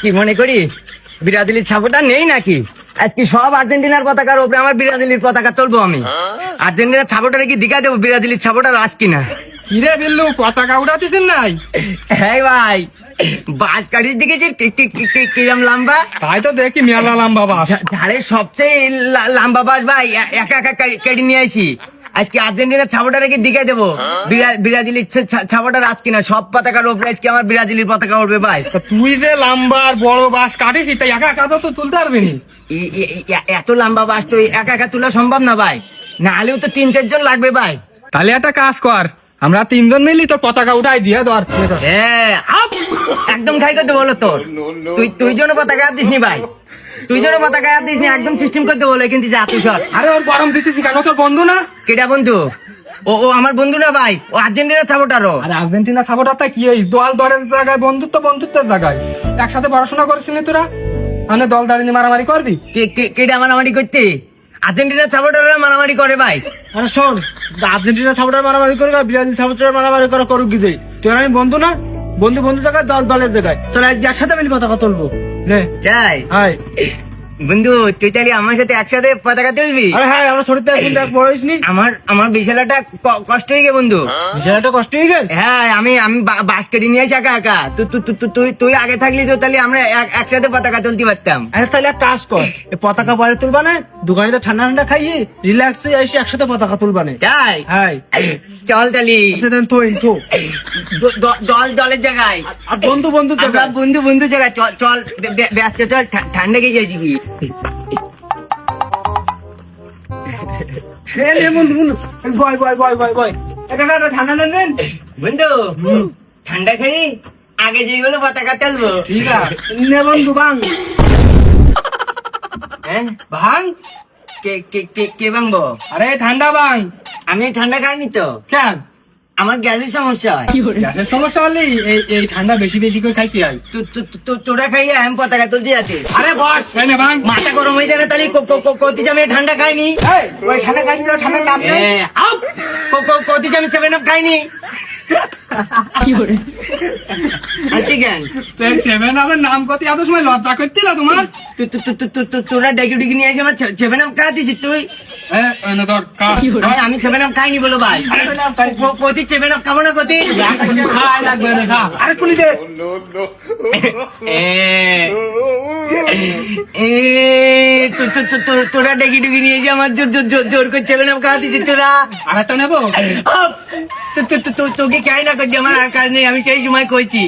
কি মনে করি ব্রাজিলের ছাপটা নেই নাকি? আজকে সব আর্জেন্টিনার পতাকার উপরে আমার ব্রাজিলের পতাকা তুলবো আমি। আর্জেন্টিনার ছাপটা কি দিখা দেবো ব্রাজিলের ছাপটা রাস কিনা। কিরে বিল্লু, পতাকা উড়াতেছেন নাই? হ্যাঁ ভাই, বাস কাটির দিকে যে কিরম লম্বা, তাই তো দেখি মেলা লম্বা বাস। ঝাড়ের সবচেয়ে লম্বা বাস ভাই, একা একা কেটে নিয়ে আসি। আজকে আর্জেন্টিনার ছাপটা রেখে দিকে দেবো ব্রাজিলের ছাপটা রাজ কিনা। সব পতাকার উপরে আজকে আমার ব্রাজিলের পতাকা উঠবে ভাই। তা তুই যে লম্বা আর বড় বাস কাটিস, তাই একা একা তো তুলতে পারবি নি। এত লম্বা বাস তো একা একা তোলা সম্ভব না ভাই, না হলেও তো 3-4 জন লাগবে ভাই। তাহলে একটা কাজ কর, আমরা 3 জন মিলি তোর পতাকা উঠাই দিয়ে ধর। হ্যাঁ, একদম খাই করতে বলো তোর। তুই জন পতাকা হাত দিস নি ভাই, তুই জন পতাকা হাত দিস নি, একদম সিস্টেম করতে বলে কিন্তু যা তুই সর। আরে ওর গরম দিতেছি কেন, তোর বন্ধু না? কেটা বন্ধু? ও আমার বন্ধু না ভাই, ও আর্জেন্টিনার সাপোর্টারও। আরে আর্জেন্টিনা সাপোর্টার তা কি ওই দল দলের জায়গায়, বন্ধুত্বের জায়গায়। একসাথে পড়াশোনা করেছিলি তোরা, মানে দল দাঁড়িয়ে মারামারি করবি? কেটা মারামারি করতে? আর্জেন্টিনার সাপোর্টাররা মারামারি করে ভাই। আরে শোন, আর্জেন্টিনা সাপোর্টার মারামারি করে ব্রাজিল সাপোর্টার মারামারি করে করুক কি যাই, তুই আর আমি বন্ধু না? বন্ধু জায়গায়, দল দলের জায়গায়। চল আজকে একসাথে মিলি পতাকা তুলবো। নে যাই হাই। বন্ধু, তুই তাহলে আমার সাথে একসাথে পতাকা তুলবি? আরে হ্যাঁ, আমরা ছোট থেকে দেখ বড় হইসনি। আমার বিশাল একটা কষ্ট হয়ে গে বন্ধু, বিশাল একটা কষ্ট হয়ে গেছে। হ্যাঁ, আমি বাস কেটে নিয়ে আসি একা একা। তুই আগে থাকলি তো তাহলে আমরা একসাথে পতাকা তুলতে পারতাম। আচ্ছা তাহলে এক কাজ কর, এই পতাকা পরে তুলবা না, দোকানে তো ঠান্ডা ঠান্ডা খাইয়ে রিল্যাক্স এসে একসাথে পতাকা তুলবা না। তাই হাই। চল তাহলে আচ্ছা দেন তো দলের জায়গায়, আর বন্ধু আমরা জায়গায়। বন্ধু জায়গায় চল ব্যস্ত, চল ঠান্ডা গিয়ে যাচ্ছি কি। বয় একটা ঠান্ডা নেন। বন্ধু, ঠান্ডা খাই আগে যেগুলো পতাকা তুলবো। ঠিক আছে নে বন্ধু, বাং হ্যাঁ, ভাঙ। কে ভাঙবো? আরে ঠান্ডা বাং। আমি ঠান্ডা খাইনি তো, কেন? আমার গ্যাসের সমস্যা হয়। গ্যাসের সমস্যা হলে এই ঠান্ডা বেশি বেশি করে খাইতে হয়। তোরা খাইয়ে আমি পতাকা তুলতে যাচ্ছে। আরে বস এনে বাং। মাথা গরম হয়ে যাবে তাহলে কতি আমি ঠান্ডা খাইনি। ওই ঠান্ডা খাইনি তো ঠান্ডা নাম নেই। কতি আমি 7 আপ খাইনি। ঠিক আছে, 7 আপের নাম কত এত সময় লজ্জা করছিল তোমার? তোরা ডেকে ডেকে নিয়ে এসে আমার 7 আপ খাওয়াতিস তুই। আমি 7 আপ খাইনি বলো ভাই। কতি 7 আপ খাবো না কতি। খাই লাগবে না, খা। আরে তুলি দে। তোরা ডেকে ডেকে নিয়ে এসে আমার জোর করে 7 আপ খাওয়াতিস তোরা। আর একটা নেবো? তোকে কে না করছি, আমার আর কাজ নেই, আমি সেই সময় কইছি।